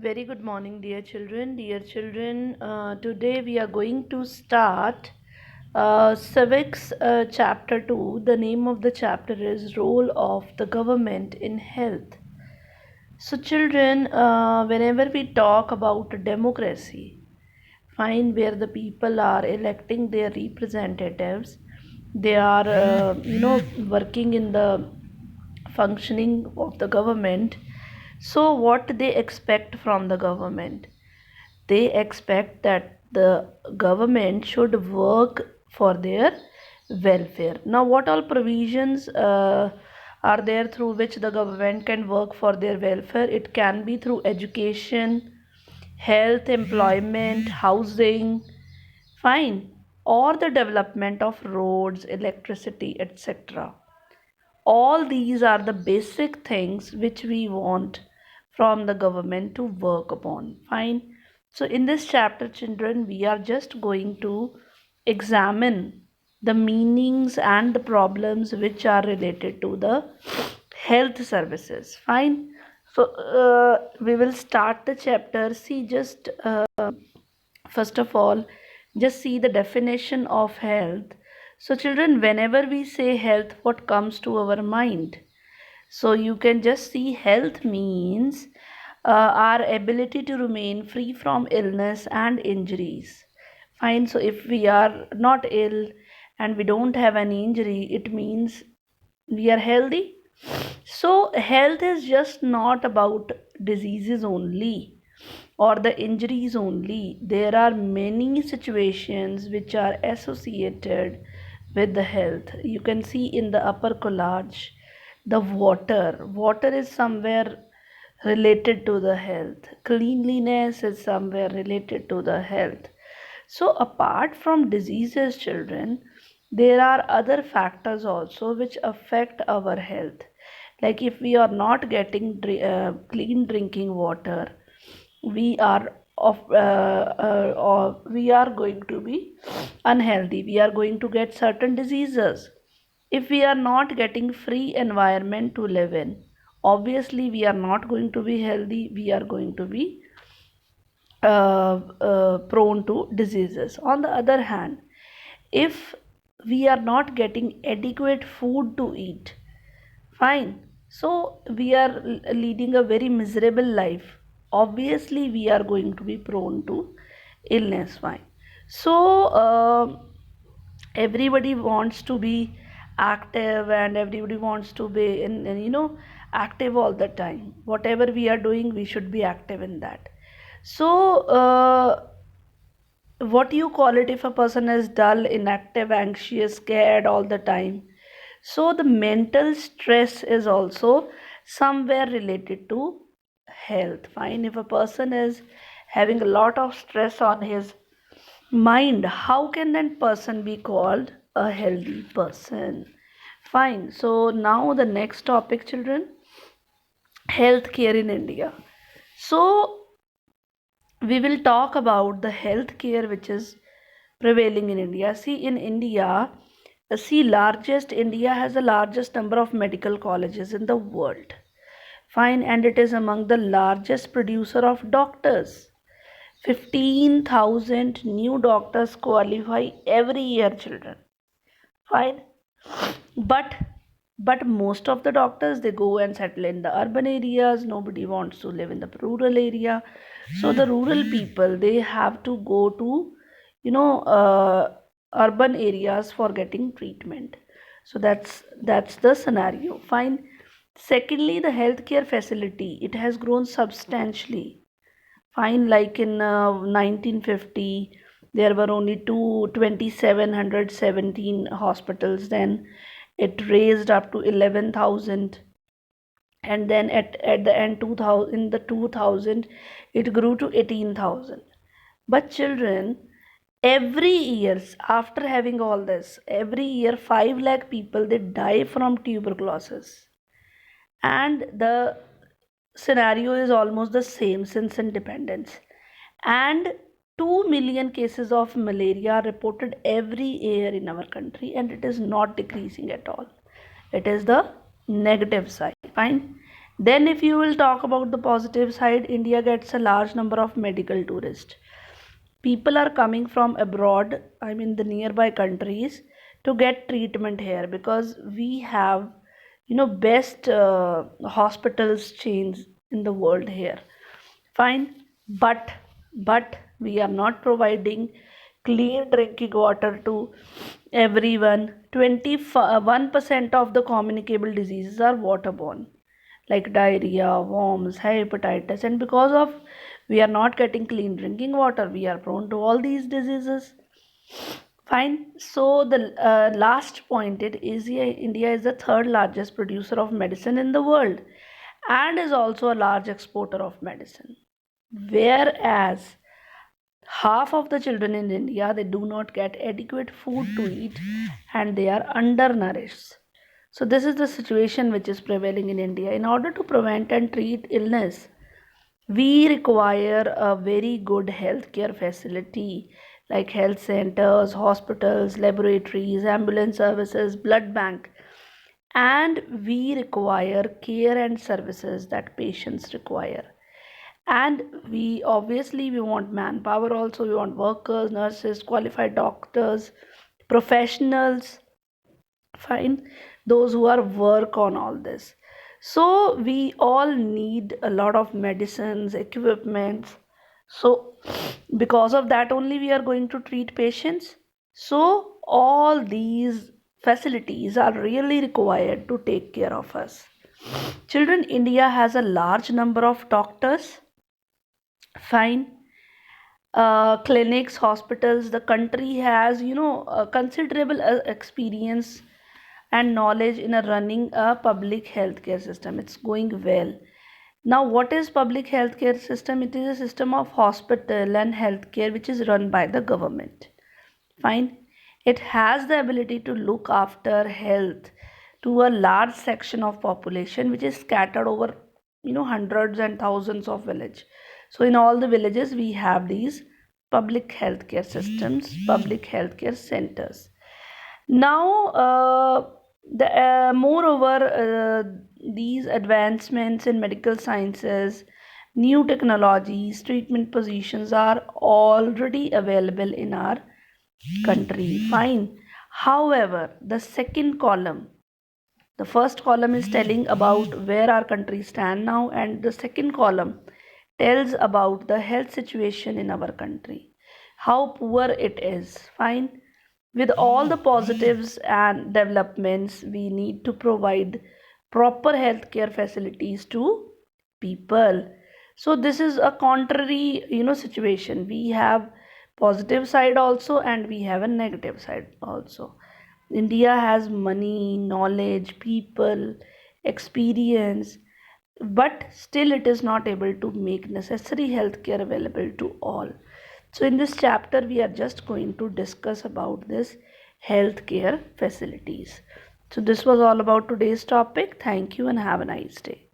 Very good morning, dear children. Dear children, today we are going to start Civics Chapter 2. The name of the chapter is Role of the Government in Health. So, children, whenever we talk about democracy, fine, where the people are electing their representatives, they are, working in the functioning of the government. So, what they expect from the government? They expect that the government should work for their welfare. Now, what all provisions are there through which the government can work for their welfare? It can be through education, health, employment, housing, fine, or the development of roads, electricity, etc. All these are the basic things which we want from the government to work upon. Fine. So in this chapter, children, we are just going to examine the meanings and the problems which are related to the health services. Fine. So we will start the chapter. See, just first of all, just see the definition of health. So children, whenever we say health, what comes to our mind? So you can just see health means our ability to remain free from illness and injuries. Fine. So if we are not ill and we don't have any injury, it means we are healthy. So health is just not about diseases only or the injuries only. There are many situations which are associated with the health. You can see in the upper collage the water. Water is somewhere related to the health. Cleanliness is somewhere related to the health. So, apart from diseases, children, there are other factors also which affect our health. Like if we are not getting clean drinking water, we are we are going to be unhealthy. We are going to get certain diseases. If we are not getting free environment to live in, obviously we are not going to be healthy. We are going to be prone to diseases. On the other hand, if we are not getting adequate food to eat, fine, so we are leading a very miserable life. Obviously, we are going to be prone to illness. Fine. So, everybody wants to be active and everybody wants to be active all the time. Whatever we are doing, we should be active in that. So, what you call it if a person is dull, inactive, anxious, scared all the time? So the mental stress is also somewhere related to health. Fine. If a person is having a lot of stress on his mind, how can that person be called a healthy person? Fine. So now the next topic, children, healthcare in India. So we will talk about the healthcare which is prevailing in India. See, in India, India has the largest number of medical colleges in the world. Fine, and it is among the largest producer of doctors. 15,000 new doctors qualify every year, children. Fine, but most of the doctors, they go and settle in the urban areas. Nobody wants to live in the rural area. So the rural people, they have to go to you know uh, urban areas for getting treatment. So that's the scenario. Fine. Secondly, the healthcare facility, it has grown substantially. Fine. Like in 1950, there were only 2,717 hospitals. Then it raised up to 11,000, and then at the end 2000, in the 2000, it grew to 18,000. But children, every year, after having all this, every year 5 lakh people, they die from tuberculosis. And the scenario is almost the same since independence. And 2 million cases of malaria are reported every year in our country, and it is not decreasing at all. It is the negative side. Fine. Then if you will talk about the positive side, India gets a large number of medical tourists. People are coming from abroad, I mean the nearby countries, to get treatment here because we have best hospitals chains in the world here. Fine, but we are not providing clean drinking water to everyone. 21% of the communicable diseases are waterborne, like diarrhea, worms, hepatitis, and because of we are not getting clean drinking water, we are prone to all these diseases. Fine. So the last point it is India is the third largest producer of medicine in the world and is also a large exporter of medicine. Whereas half of the children in India they do not get adequate food to eat and they are undernourished. So this is the situation which is prevailing in India. In order to prevent and treat illness, we require a very good healthcare facility like health centers, hospitals, laboratories, ambulance services, blood bank, and we require care and services that patients require. And we want manpower also, we want workers, nurses, qualified doctors, professionals, fine, those who are work on all this. So we all need a lot of medicines, equipments. So because of that only we are going to treat patients. So all these facilities are really required to take care of us. Children, India has a large number of doctors, fine, clinics, hospitals. The country has a considerable experience and knowledge in a running a public healthcare system. It's going well. Now what is public healthcare system? It is a system of hospital and healthcare which is run by the government. Fine. It has the ability to look after health to a large section of population which is scattered over hundreds and thousands of village. So in all the villages we have these public healthcare systems, public healthcare centers. Now moreover these advancements in medical sciences, new technologies, treatment positions are already available in our country. Fine. However, the second column, the first column is telling about where our country stand now, and the second column tells about the health situation in our country, how poor it is. Fine. With all the positives and developments, we need to provide proper healthcare facilities to people. So this is a contrary situation. We have positive side also and we have a negative side also. India has money, knowledge, people, experience, but still it is not able to make necessary healthcare available to all. So in this chapter we are just going to discuss about this healthcare facilities. So this was all about today's topic. Thank you and have a nice day.